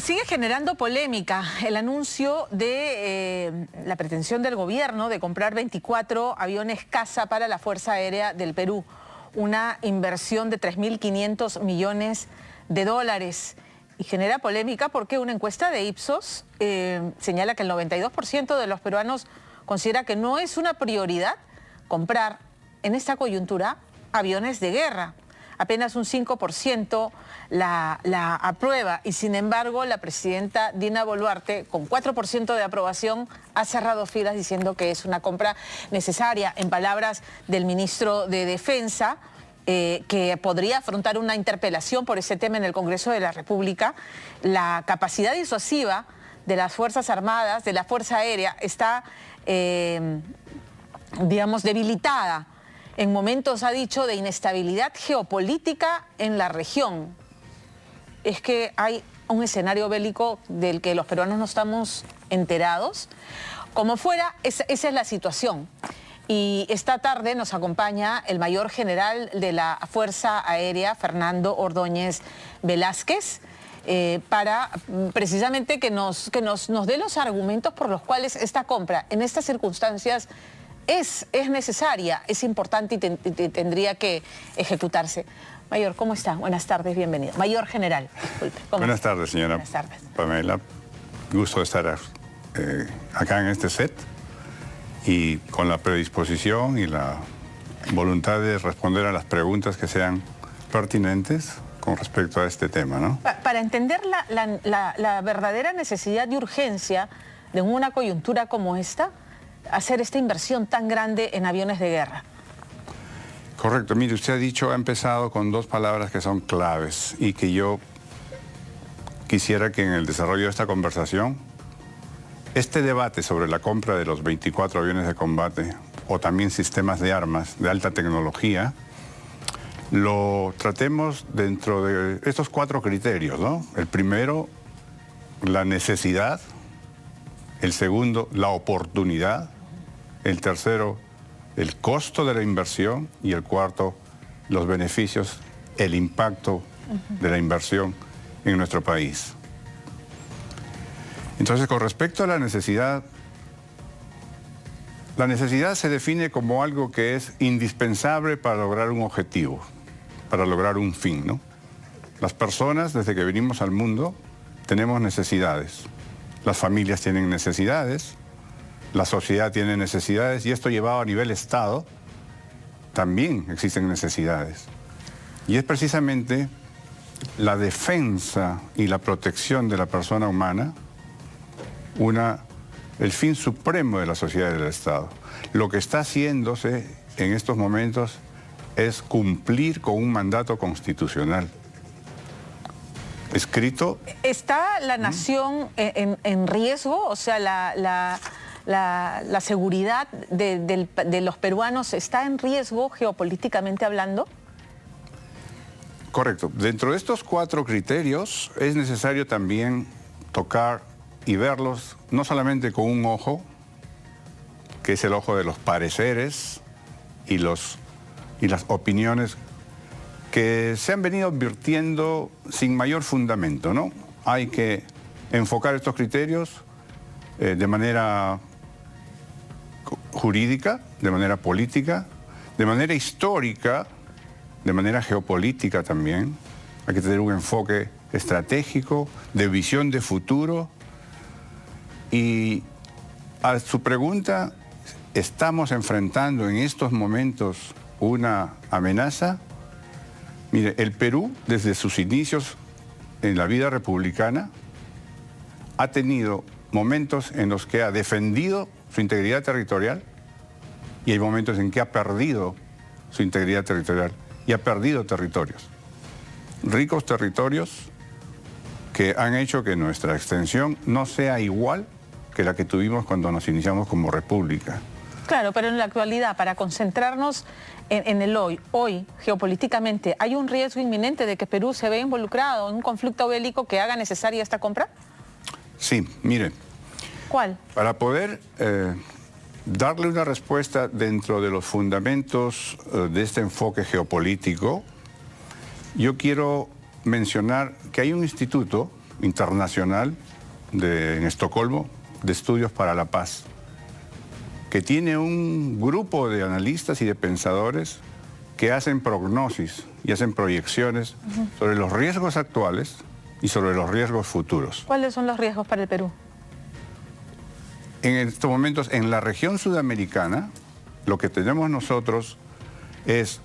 Sigue generando polémica el anuncio de la pretensión del gobierno de comprar 24 aviones caza para la Fuerza Aérea del Perú, una inversión de 3.500 millones de dólares. Y genera polémica porque una encuesta de Ipsos señala que el 92% de los peruanos considera que no es una prioridad comprar en esta coyuntura aviones de guerra. Apenas un 5% la aprueba y sin embargo la presidenta Dina Boluarte, con 4% de aprobación, ha cerrado filas diciendo que es una compra necesaria. En palabras del ministro de Defensa, que podría afrontar una interpelación por ese tema en el Congreso de la República, la capacidad disuasiva de las Fuerzas Armadas, de la Fuerza Aérea, está, digamos, debilitada en momentos, ha dicho, de inestabilidad geopolítica en la región. Es que hay un escenario bélico del que los peruanos no estamos enterados. Como fuera, esa es la situación. Y esta tarde nos acompaña el mayor general de la Fuerza Aérea, Fernando Ordóñez Velázquez, para precisamente que nos dé los argumentos por los cuales esta compra en estas circunstancias es necesaria, es importante y tendría que ejecutarse. Mayor, ¿cómo está? Buenas tardes, bienvenido. Mayor general, disculpe. Buenas tardes, señora. Buenas tardes. Pamela, gusto de estar acá en este set y con la predisposición y la voluntad de responder a las preguntas que sean pertinentes con respecto a este tema, ¿no? Para entender la verdadera necesidad y urgencia de una coyuntura como esta, hacer esta inversión tan grande en aviones de guerra. Correcto. Mire, usted ha empezado con dos palabras que son claves y que yo quisiera que en el desarrollo de esta conversación, este debate sobre la compra de los 24 aviones de combate o también sistemas de armas de alta tecnología, lo tratemos dentro de estos 4 criterios, ¿no? El primero, la necesidad. El segundo, la oportunidad. El tercero, el costo de la inversión. Y el cuarto, los beneficios, el impacto de la inversión en nuestro país. Entonces, con respecto a la necesidad se define como algo que es indispensable para lograr un objetivo, para lograr un fin, ¿no? Las personas, desde que venimos al mundo, tenemos necesidades. Las familias tienen necesidades, la sociedad tiene necesidades y esto llevado a nivel Estado, también existen necesidades. Y es precisamente la defensa y la protección de la persona humana el fin supremo de la sociedad y del Estado. Lo que está haciéndose en estos momentos es cumplir con un mandato constitucional escrito. ¿Está la nación en riesgo? O sea, la seguridad de los peruanos está en riesgo geopolíticamente hablando. Correcto. Dentro de estos 4 criterios es necesario también tocar y verlos no solamente con un ojo, que es el ojo de los pareceres y las opiniones que se han venido advirtiendo sin mayor fundamento, ¿no? Hay que enfocar estos criterios de manera jurídica, de manera política, de manera histórica, de manera geopolítica también. Hay que tener un enfoque estratégico, de visión de futuro. Y a su pregunta, ¿estamos enfrentando en estos momentos una amenaza? Mire, el Perú, desde sus inicios en la vida republicana, ha tenido momentos en los que ha defendido su integridad territorial y hay momentos en que ha perdido su integridad territorial y ha perdido territorios. Ricos territorios que han hecho que nuestra extensión no sea igual que la que tuvimos cuando nos iniciamos como república. Claro, pero en la actualidad, para concentrarnos en el hoy geopolíticamente, ¿hay un riesgo inminente de que Perú se vea involucrado en un conflicto bélico que haga necesaria esta compra? Sí, mire. ¿Cuál? Para poder darle una respuesta dentro de los fundamentos de este enfoque geopolítico, yo quiero mencionar que hay un instituto internacional en Estocolmo de Estudios para la Paz, que tiene un grupo de analistas y de pensadores que hacen prognosis y hacen proyecciones sobre los riesgos actuales y sobre los riesgos futuros. ¿Cuáles son los riesgos para el Perú? En estos momentos, en la región sudamericana, lo que tenemos nosotros es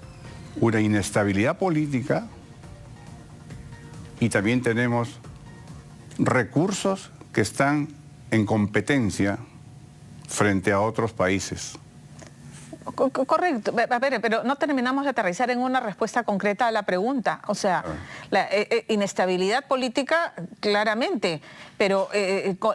una inestabilidad política y también tenemos recursos que están en competencia frente a otros países. Correcto, a ver, pero no terminamos de aterrizar en una respuesta concreta a la pregunta. O sea, la inestabilidad política, claramente, pero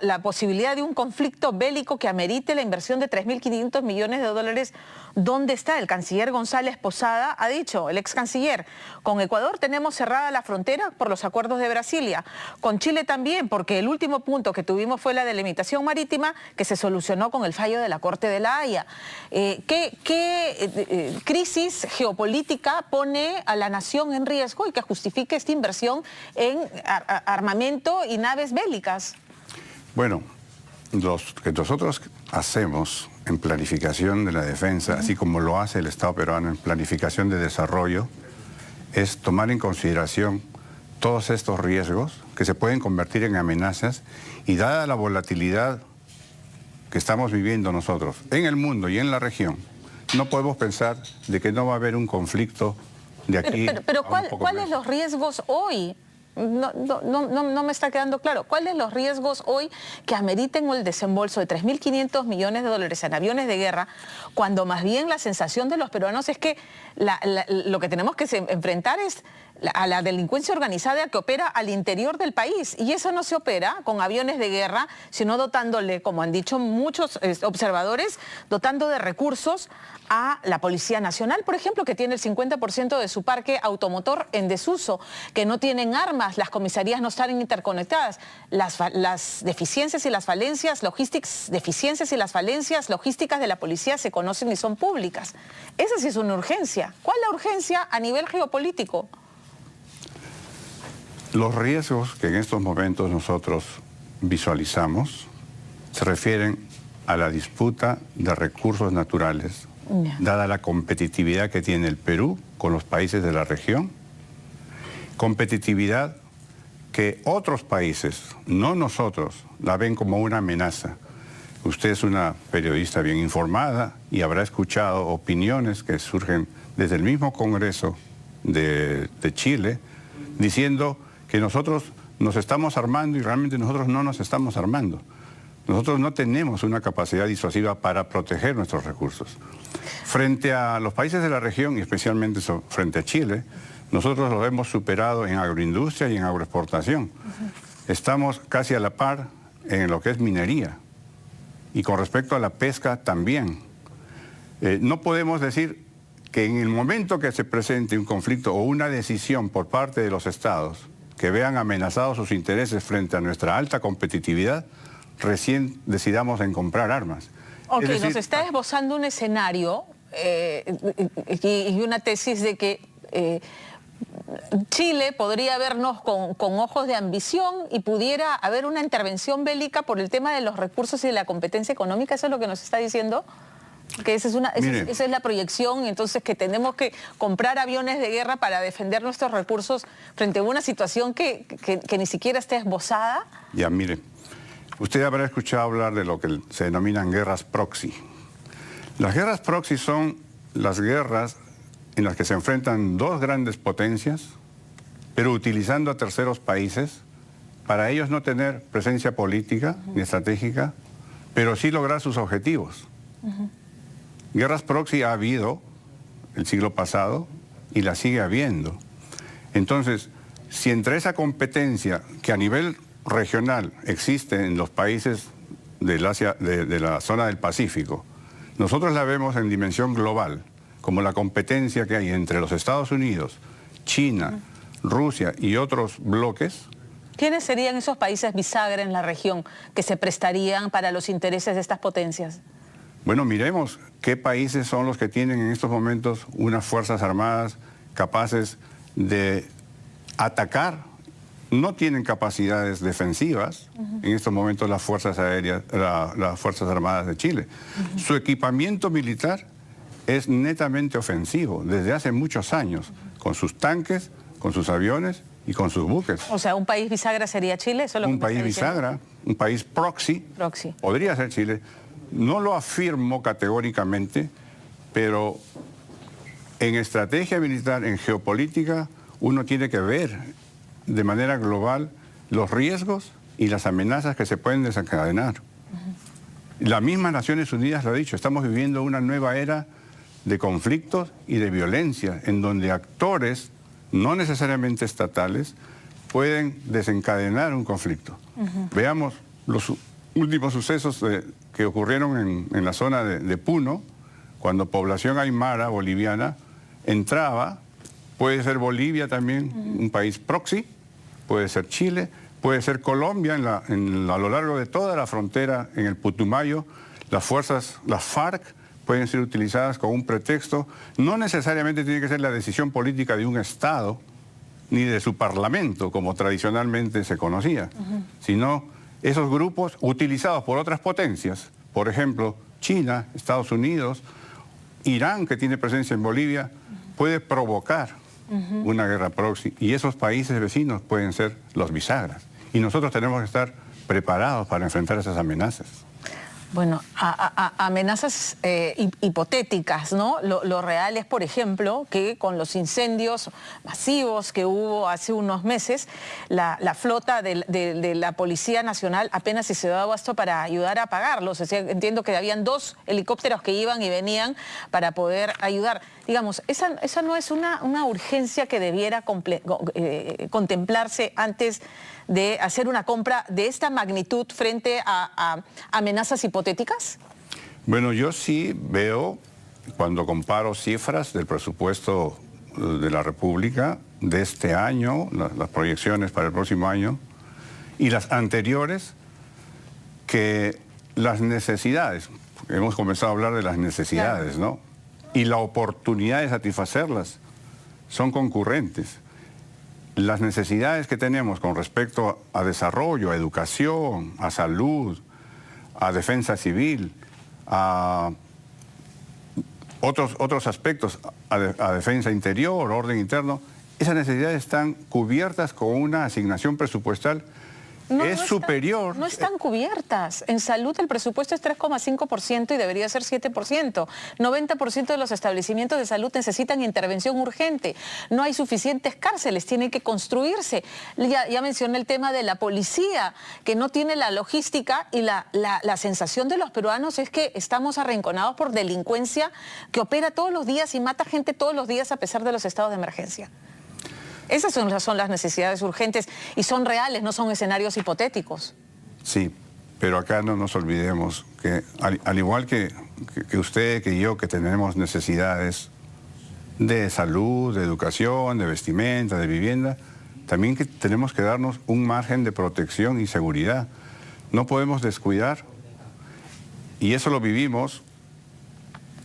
la posibilidad de un conflicto bélico que amerite la inversión de 3.500 millones de dólares, ¿dónde está? El canciller González Posada ha dicho, el ex canciller, con Ecuador tenemos cerrada la frontera por los acuerdos de Brasilia, con Chile también, porque el último punto que tuvimos fue la delimitación marítima que se solucionó con el fallo de la Corte de la Haya. ¿Qué crisis geopolítica pone a la nación en riesgo y que justifique esta inversión en armamento y naves bélicas? Bueno, lo que nosotros hacemos en planificación de la defensa, así como lo hace el Estado peruano en planificación de desarrollo, es tomar en consideración todos estos riesgos que se pueden convertir en amenazas y dada la volatilidad que estamos viviendo nosotros en el mundo y en la región, no podemos pensar de que no va a haber un conflicto de aquí. Pero ¿cuáles los riesgos hoy? No me está quedando claro. ¿Cuáles los riesgos hoy que ameriten el desembolso de 3.500 millones de dólares en aviones de guerra, cuando más bien la sensación de los peruanos es que lo que tenemos que enfrentar es a la delincuencia organizada que opera al interior del país? Y eso no se opera con aviones de guerra, sino dotándole, como han dicho muchos observadores, dotando de recursos a la Policía Nacional, por ejemplo, que tiene el 50% de su parque automotor en desuso, que no tienen armas, las comisarías no están interconectadas, las deficiencias y las falencias logísticas de la policía se conocen y son públicas. Esa sí es una urgencia. ¿Cuál es la urgencia a nivel geopolítico? Los riesgos que en estos momentos nosotros visualizamos se refieren a la disputa de recursos naturales, dada la competitividad que tiene el Perú con los países de la región, competitividad que otros países, no nosotros, la ven como una amenaza. Usted es una periodista bien informada y habrá escuchado opiniones que surgen desde el mismo Congreso de Chile, diciendo que nosotros nos estamos armando y realmente nosotros no nos estamos armando. Nosotros no tenemos una capacidad disuasiva para proteger nuestros recursos. Frente a los países de la región y especialmente frente a Chile, nosotros los hemos superado en agroindustria y en agroexportación. Estamos casi a la par en lo que es minería y con respecto a la pesca también. No podemos decir que en el momento que se presente un conflicto o una decisión por parte de los estados que vean amenazados sus intereses frente a nuestra alta competitividad, recién decidamos en comprar armas. Ok, es decir, nos está esbozando un escenario y una tesis de que Chile podría vernos con ojos de ambición y pudiera haber una intervención bélica por el tema de los recursos y de la competencia económica. ¿Eso es lo que nos está diciendo? Que esa es la proyección, entonces que tenemos que comprar aviones de guerra para defender nuestros recursos frente a una situación que ni siquiera está esbozada. Ya, mire, usted habrá escuchado hablar de lo que se denominan guerras proxy. Las guerras proxy son las guerras en las que se enfrentan dos grandes potencias, pero utilizando a terceros países, para ellos no tener presencia política ni estratégica, pero sí lograr sus objetivos. Guerras proxy ha habido el siglo pasado y la sigue habiendo. Entonces, si entre esa competencia que a nivel regional existe en los países del Asia, de la zona del Pacífico, nosotros la vemos en dimensión global, como la competencia que hay entre los Estados Unidos, China, Rusia y otros bloques. ¿Quiénes serían esos países bisagra en la región que se prestarían para los intereses de estas potencias? Bueno, miremos qué países son los que tienen en estos momentos unas fuerzas armadas capaces de atacar no tienen capacidades defensivas en estos momentos las Fuerzas Aéreas, las Fuerzas Armadas de Chile. Su equipamiento militar es netamente ofensivo desde hace muchos años, con sus tanques, con sus aviones y con sus buques. O sea, ¿un país bisagra sería Chile? ¿Eso es lo un que país bisagra, un país proxy, podría ser Chile. No lo afirmo categóricamente, pero en estrategia militar, en geopolítica, uno tiene que ver de manera global los riesgos y las amenazas que se pueden desencadenar. La misma Naciones Unidas lo ha dicho, estamos viviendo una nueva era de conflictos y de violencia, en donde actores no necesariamente estatales pueden desencadenar un conflicto. Veamos los últimos sucesos que ocurrieron en la zona de Puno, cuando población aymara boliviana entraba. Puede ser Bolivia también, un país proxy, puede ser Chile, puede ser Colombia, a lo largo de toda la frontera, en el Putumayo, las FARC, pueden ser utilizadas como un pretexto. No necesariamente tiene que ser la decisión política de un Estado, ni de su parlamento, como tradicionalmente se conocía, sino esos grupos utilizados por otras potencias, por ejemplo, China, Estados Unidos, Irán, que tiene presencia en Bolivia, puede provocar una guerra proxy, y esos países vecinos pueden ser los bisagras. Y nosotros tenemos que estar preparados para enfrentar esas amenazas. Bueno, amenazas hipotéticas, ¿no? Lo real es, por ejemplo, que con los incendios masivos que hubo hace unos meses, la flota de la Policía Nacional apenas se dio abasto para ayudar a apagarlos. O sea, entiendo que habían 2 helicópteros que iban y venían para poder ayudar. Digamos, esa no es una urgencia que debiera contemplarse antes de hacer una compra de esta magnitud frente a amenazas hipotéticas? Bueno, yo sí veo, cuando comparo cifras del presupuesto de la República de este año, las proyecciones para el próximo año, y las anteriores, que las necesidades, hemos comenzado a hablar de las necesidades, claro, ¿no? Y la oportunidad de satisfacerlas son concurrentes. Las necesidades que tenemos con respecto a desarrollo, a educación, a salud, a defensa civil, a otros aspectos, a defensa interior, orden interno, esas necesidades están cubiertas con una asignación presupuestal superior. No están cubiertas. En salud el presupuesto es 3,5% y debería ser 7%. 90% de los establecimientos de salud necesitan intervención urgente. No hay suficientes cárceles, tienen que construirse. Ya mencioné el tema de la policía, que no tiene la logística, y la sensación de los peruanos es que estamos arrinconados por delincuencia que opera todos los días y mata gente todos los días a pesar de los estados de emergencia. Esas son las necesidades urgentes y son reales, no son escenarios hipotéticos. Sí, pero acá no nos olvidemos que al igual que usted, que yo, que tenemos necesidades de salud, de educación, de vestimenta, de vivienda, también que tenemos que darnos un margen de protección y seguridad. No podemos descuidar, y eso lo vivimos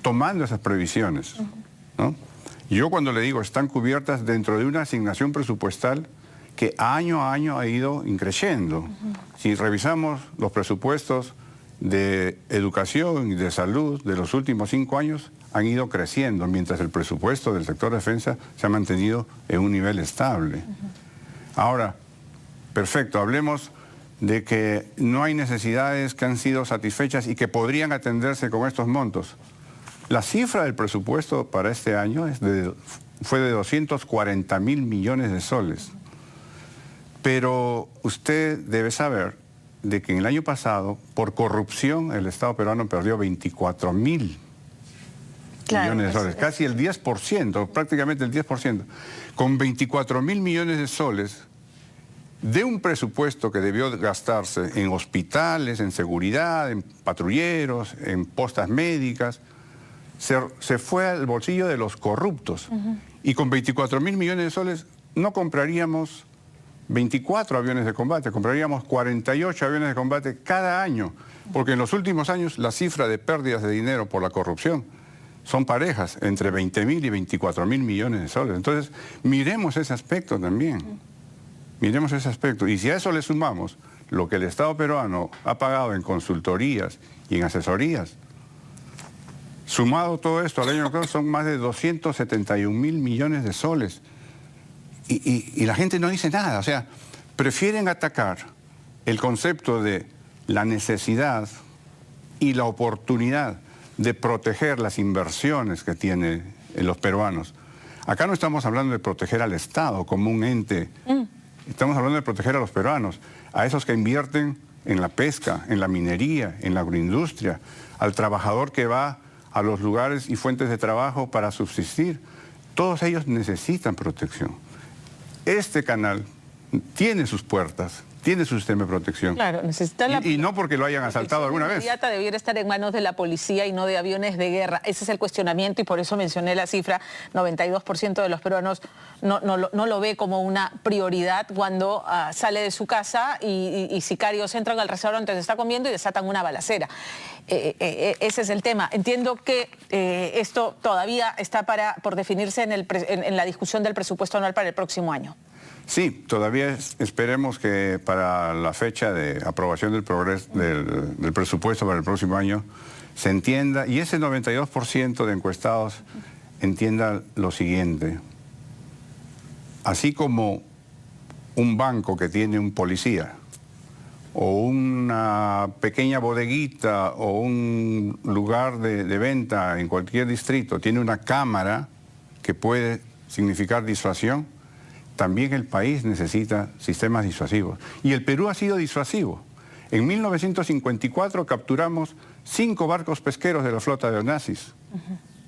tomando esas previsiones, ¿no? Yo cuando le digo están cubiertas dentro de una asignación presupuestal que año a año ha ido increciendo. Si revisamos los presupuestos de educación y de salud de los últimos 5 años, han ido creciendo, mientras el presupuesto del sector defensa se ha mantenido en un nivel estable. Ahora, perfecto, hablemos de que no hay necesidades que han sido satisfechas y que podrían atenderse con estos montos. La cifra del presupuesto para este año fue de 240.000 millones de soles. Pero usted debe saber de que en el año pasado, por corrupción, el Estado peruano perdió 24.000 millones de soles, casi el 10%, prácticamente el 10%. Con 24.000 millones de soles, de un presupuesto que debió gastarse en hospitales, en seguridad, en patrulleros, en postas médicas, se fue al bolsillo de los corruptos. Y con 24.000 millones de soles no compraríamos 24 aviones de combate, compraríamos 48 aviones de combate cada año, porque en los últimos años la cifra de pérdidas de dinero por la corrupción son parejas, entre 20.000 y 24.000 millones de soles. Entonces, miremos ese aspecto también. Miremos ese aspecto. Y si a eso le sumamos lo que el Estado peruano ha pagado en consultorías y en asesorías, sumado todo esto al año actual son más de 271.000 millones de soles. Y la gente no dice nada. O sea, prefieren atacar el concepto de la necesidad y la oportunidad de proteger las inversiones que tienen los peruanos. Acá no estamos hablando de proteger al Estado como un ente. Estamos hablando de proteger a los peruanos, a esos que invierten en la pesca, en la minería, en la agroindustria, al trabajador que va a los lugares y fuentes de trabajo para subsistir. Todos ellos necesitan protección. Este canal tiene sus puertas, tiene su sistema de protección. Claro, necesita y no porque lo hayan asaltado alguna vez. La debiera estar en manos de la policía y no de aviones de guerra. Ese es el cuestionamiento y por eso mencioné la cifra. 92% de los peruanos no lo ve como una prioridad cuando sale de su casa y sicarios entran al restaurante donde está comiendo y desatan una balacera. Ese es el tema. Entiendo que esto todavía está por definirse en la discusión del presupuesto anual para el próximo año. Sí, todavía esperemos que para la fecha de aprobación del presupuesto para el próximo año se entienda, y ese 92% de encuestados entienda lo siguiente. Así como un banco que tiene un policía, o una pequeña bodeguita, o un lugar de venta en cualquier distrito tiene una cámara que puede significar disuasión, también el país necesita sistemas disuasivos. Y el Perú ha sido disuasivo. En 1954 capturamos 5 barcos pesqueros de la flota de Onassis.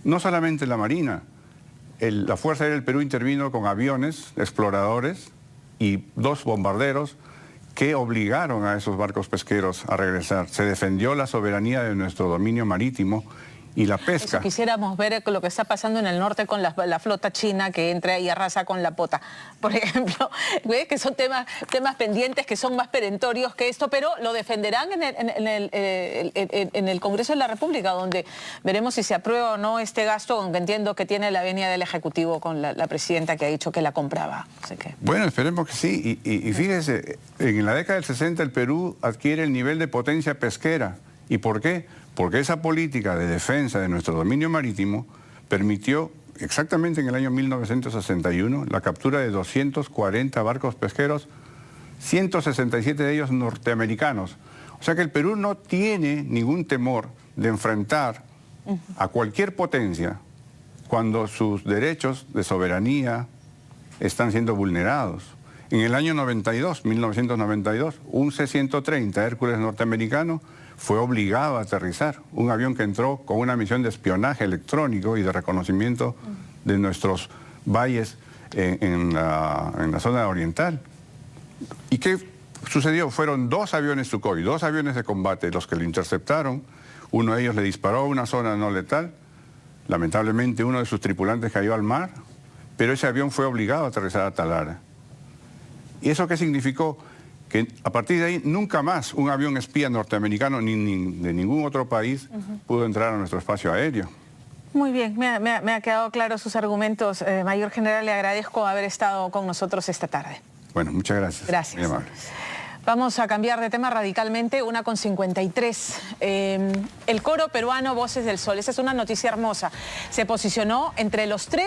No solamente la Marina. La Fuerza Aérea del Perú intervino con aviones, exploradores y 2 bombarderos que obligaron a esos barcos pesqueros a regresar. Se defendió la soberanía de nuestro dominio marítimo y la pesca. Eso quisiéramos ver lo que está pasando en el norte con la flota china que entra y arrasa con la pota. Por ejemplo, que son temas pendientes que son más perentorios que esto, pero lo defenderán en el Congreso de la República, donde veremos si se aprueba o no este gasto, aunque entiendo que tiene la venia del Ejecutivo con la presidenta que ha dicho que la compraba. Así que... Bueno, esperemos que sí. Y fíjese, en la década del 60 el Perú adquiere el nivel de potencia pesquera. ¿Y por qué? Porque esa política de defensa de nuestro dominio marítimo permitió, exactamente en el año 1961, la captura de 240 barcos pesqueros, 167 de ellos norteamericanos. O sea que el Perú no tiene ningún temor de enfrentar a cualquier potencia cuando sus derechos de soberanía están siendo vulnerados. En el año 1992, un C-130 Hércules norteamericano fue obligado a aterrizar, un avión que entró con una misión de espionaje electrónico y de reconocimiento de nuestros valles en la zona oriental. ¿Y qué sucedió? Fueron 2 aviones Sukhoi, 2 aviones de combate los que lo interceptaron. Uno de ellos le disparó a una zona no letal. Lamentablemente uno de sus tripulantes cayó al mar, pero ese avión fue obligado a aterrizar a Talara. ¿Y eso qué significó? Que a partir de ahí nunca más un avión espía norteamericano ni de ningún otro país pudo entrar a nuestro espacio aéreo. Muy bien, me ha quedado claro sus argumentos. Mayor General, le agradezco haber estado con nosotros esta tarde. Bueno, muchas gracias. Gracias. Muy amable. Vamos a cambiar de tema radicalmente, 1:53. El coro peruano Voces del Sol, esa es una noticia hermosa. Se posicionó entre los 3